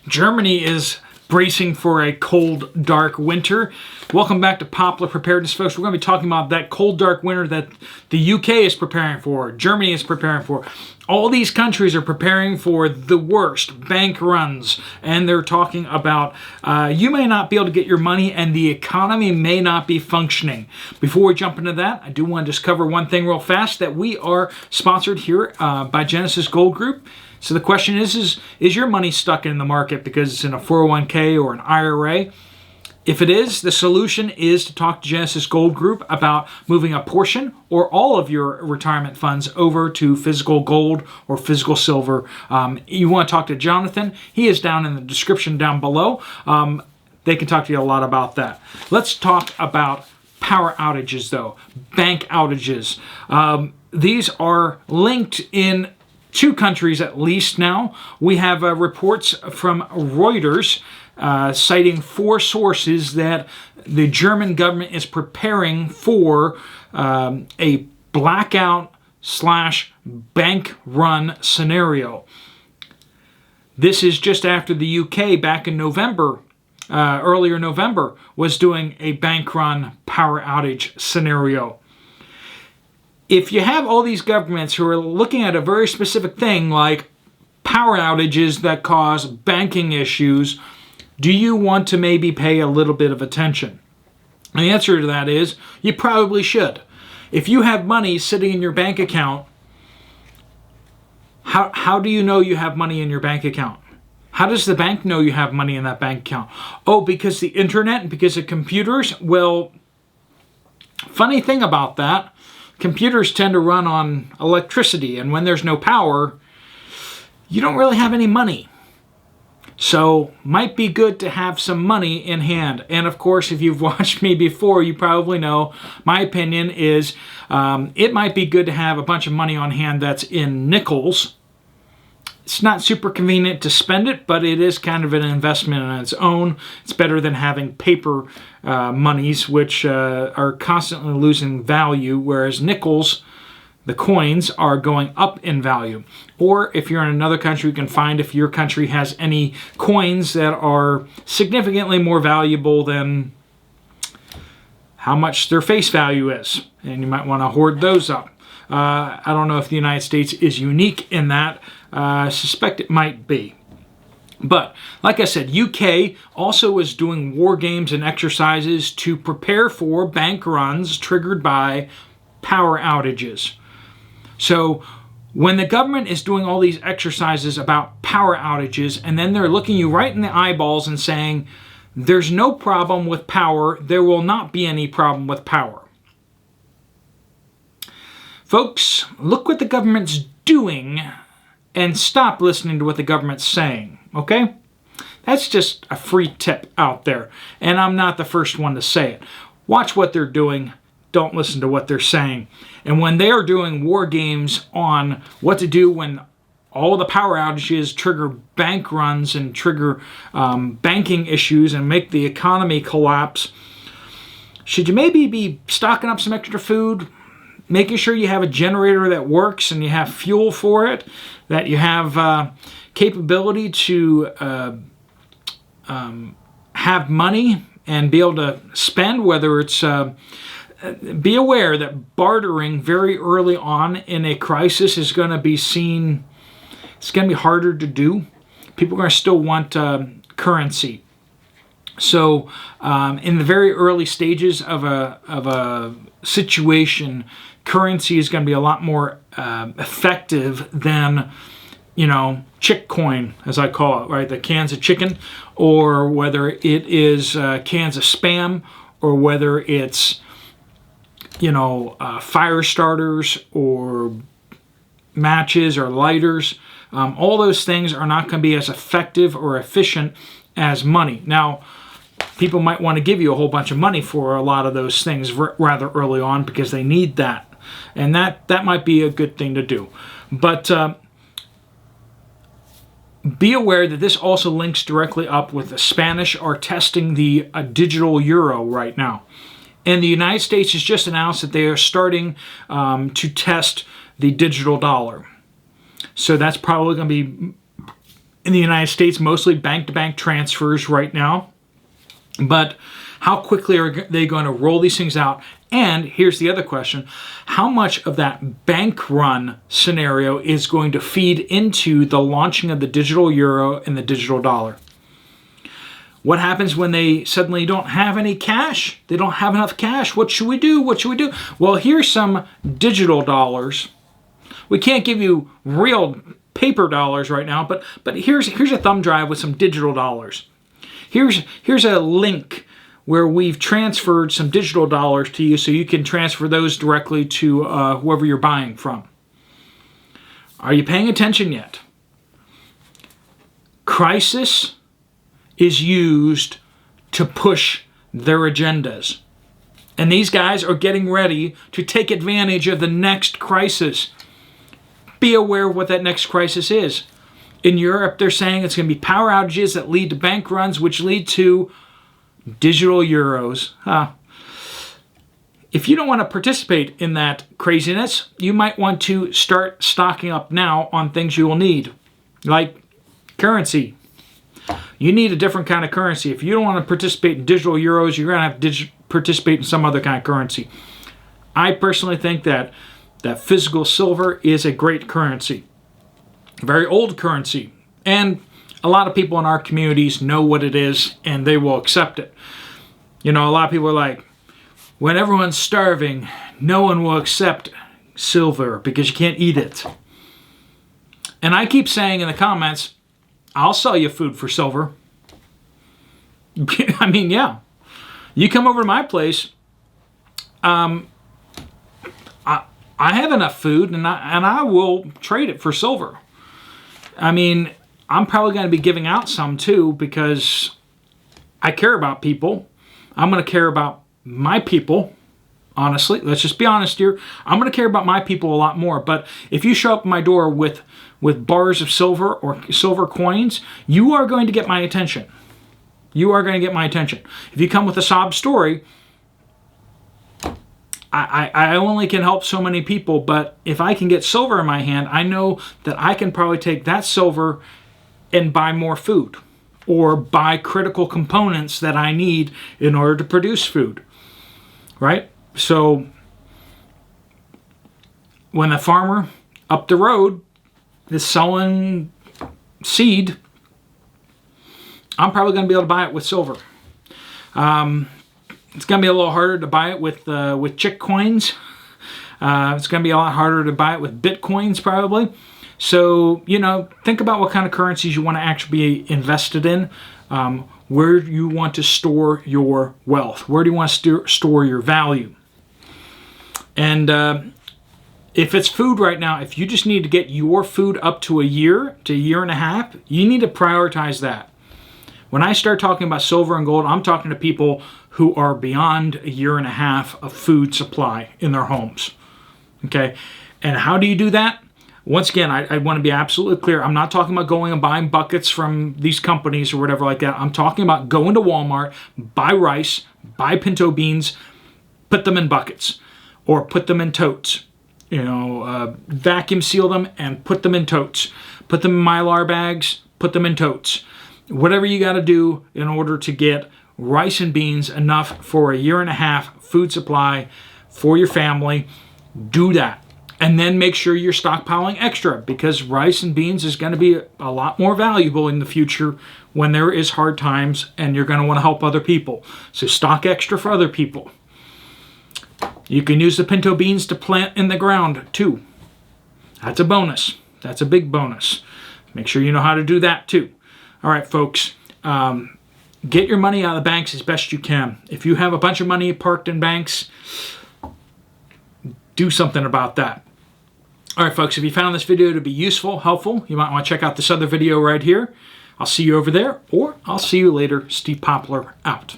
Germany is bracing for a cold, dark winter. Welcome back to Poplar Preparedness, folks. We're going to be talking about that cold, dark winter that the UK is preparing for, Germany is preparing for. All these countries are preparing for the worst, bank runs, and they're talking about you may not be able to get your money and the economy may not be functioning. Before we jump into that, I do want to just cover one thing real fast, that we are sponsored here by Genesis Gold Group. So the question is your money stuck in the market because it's in a 401k or an IRA? If it is, the solution is to talk to Genesis Gold Group about moving a portion or all of your retirement funds over to physical gold or physical silver. You want to talk to Jonathan. He is down in the description down below. They can talk to you a lot about that. Let's talk about power outages, though. Bank outages. These are linked in two countries at least now. We have reports from Reuters citing four sources that the German government is preparing for a blackout/bank run scenario. This is just after the UK back in November, earlier November, was doing a bank run power outage scenario. If you have all these governments who are looking at a very specific thing like power outages that cause banking issues, do you want to maybe pay a little bit of attention? And the answer to that is you probably should. If you have money sitting in your bank account, how do you know you have money in your bank account? How does the bank know you have money in that bank account? Oh, because the internet and because of computers? Well, funny thing about that, computers tend to run on electricity, and when there's no power, you don't really have any money. So, might be good to have some money in hand. And of course, if you've watched me before, you probably know my opinion is it might be good to have a bunch of money on hand that's in nickels. It's not super convenient to spend it, but it is kind of an investment on its own. It's better than having paper monies, which are constantly losing value, whereas nickels, the coins, are going up in value. Or if you're in another country, you can find if your country has any coins that are significantly more valuable than how much their face value is. And you might want to hoard those up. I don't know if the United States is unique in that. I suspect it might be. But, like I said, UK also is doing war games and exercises to prepare for bank runs triggered by power outages. So, when the government is doing all these exercises about power outages, and then they're looking you right in the eyeballs and saying, there's no problem with power, there will not be any problem with power. Folks, look what the government's doing and stop listening to what the government's saying, okay? That's just a free tip out there, and I'm not the first one to say it. Watch what they're doing. Don't listen to what they're saying. And when they are doing war games on what to do when all the power outages trigger bank runs and trigger banking issues and make the economy collapse, should you maybe be stocking up some extra food, making sure you have a generator that works and you have fuel for it, that you have capability to have money and be able to spend, whether it's... be aware that bartering very early on in a crisis is going to be seen, it's going to be harder to do. People are going to still want currency. So in the very early stages of a situation, currency is going to be a lot more effective than, chick coin, as I call it, right? The cans of chicken, or whether it is cans of Spam, or whether it's fire starters or matches or lighters. All those things are not going to be as effective or efficient as money. Now, people might want to give you a whole bunch of money for a lot of those things rather early on because they need that. And that might be a good thing to do. But be aware that this also links directly up with the Spanish are testing the digital euro right now. And the United States has just announced that they are starting to test the digital dollar. So that's probably going to be in the United States, mostly bank-to-bank transfers right now. But how quickly are they going to roll these things out? And here's the other question. How much of that bank run scenario is going to feed into the launching of the digital euro and the digital dollar? What happens when they suddenly don't have any cash? They don't have enough cash. What should we do? What should we do? Well, here's some digital dollars. We can't give you real paper dollars right now, but here's a thumb drive with some digital dollars. Here's a link where we've transferred some digital dollars to you so you can transfer those directly to whoever you're buying from. Are you paying attention yet? Crisis is used to push their agendas. And these guys are getting ready to take advantage of the next crisis. Be aware of what that next crisis is. In Europe, they're saying it's going to be power outages that lead to bank runs, which lead to digital euros. If you don't want to participate in that craziness, you might want to start stocking up now on things you will need, like currency. You need a different kind of currency. If you don't want to participate in digital euros, you're going to have to participate in some other kind of currency. I personally think that physical silver is a great currency. Very old currency. And a lot of people in our communities know what it is and they will accept it. You know, a lot of people are like, when everyone's starving, no one will accept silver because you can't eat it. And I keep saying in the comments, I'll sell you food for silver. I mean, yeah. You come over to my place, I have enough food and I will trade it for silver. I mean, I'm probably going to be giving out some too because I care about people. I'm going to care about my people, honestly. Let's just be honest here. I'm going to care about my people a lot more. But if you show up at my door with bars of silver or silver coins, you are going to get my attention. You are going to get my attention. If you come with a sob story, I only can help so many people, but if I can get silver in my hand, I know that I can probably take that silver and buy more food or buy critical components that I need in order to produce food, right? So when the farmer up the road is selling seed, I'm probably going to be able to buy it with silver. It's going to be a little harder to buy it with chick coins. It's going to be a lot harder to buy it with bitcoins probably. So, you know, think about what kind of currencies you want to actually be invested in. Where you want to store your wealth. Where do you want to store your value? And if it's food right now, if you just need to get your food up to a year and a half, you need to prioritize that. When I start talking about silver and gold, I'm talking to people who are beyond a year and a half of food supply in their homes. Okay? And how do you do that? Once again, I want to be absolutely clear. I'm not talking about going and buying buckets from these companies or whatever like that. I'm talking about going to Walmart, buy rice, buy pinto beans, put them in buckets or put them in totes. You know, vacuum seal them and put them in totes. Put them in Mylar bags, put them in totes. Whatever you got to do in order to get rice and beans enough for a year and a half food supply for your family, do that. And then make sure you're stockpiling extra because rice and beans is going to be a lot more valuable in the future when there is hard times and you're going to want to help other people. So stock extra for other people. You can use the pinto beans to plant in the ground too. That's a bonus. That's a big bonus. Make sure you know how to do that too. All right, folks. Get your money out of the banks as best you can. If you have a bunch of money parked in banks, do something about that. All right, folks, if you found this video to be useful, helpful, you might want to check out this other video right here. I'll see you over there, or I'll see you later. Steve Poplar out.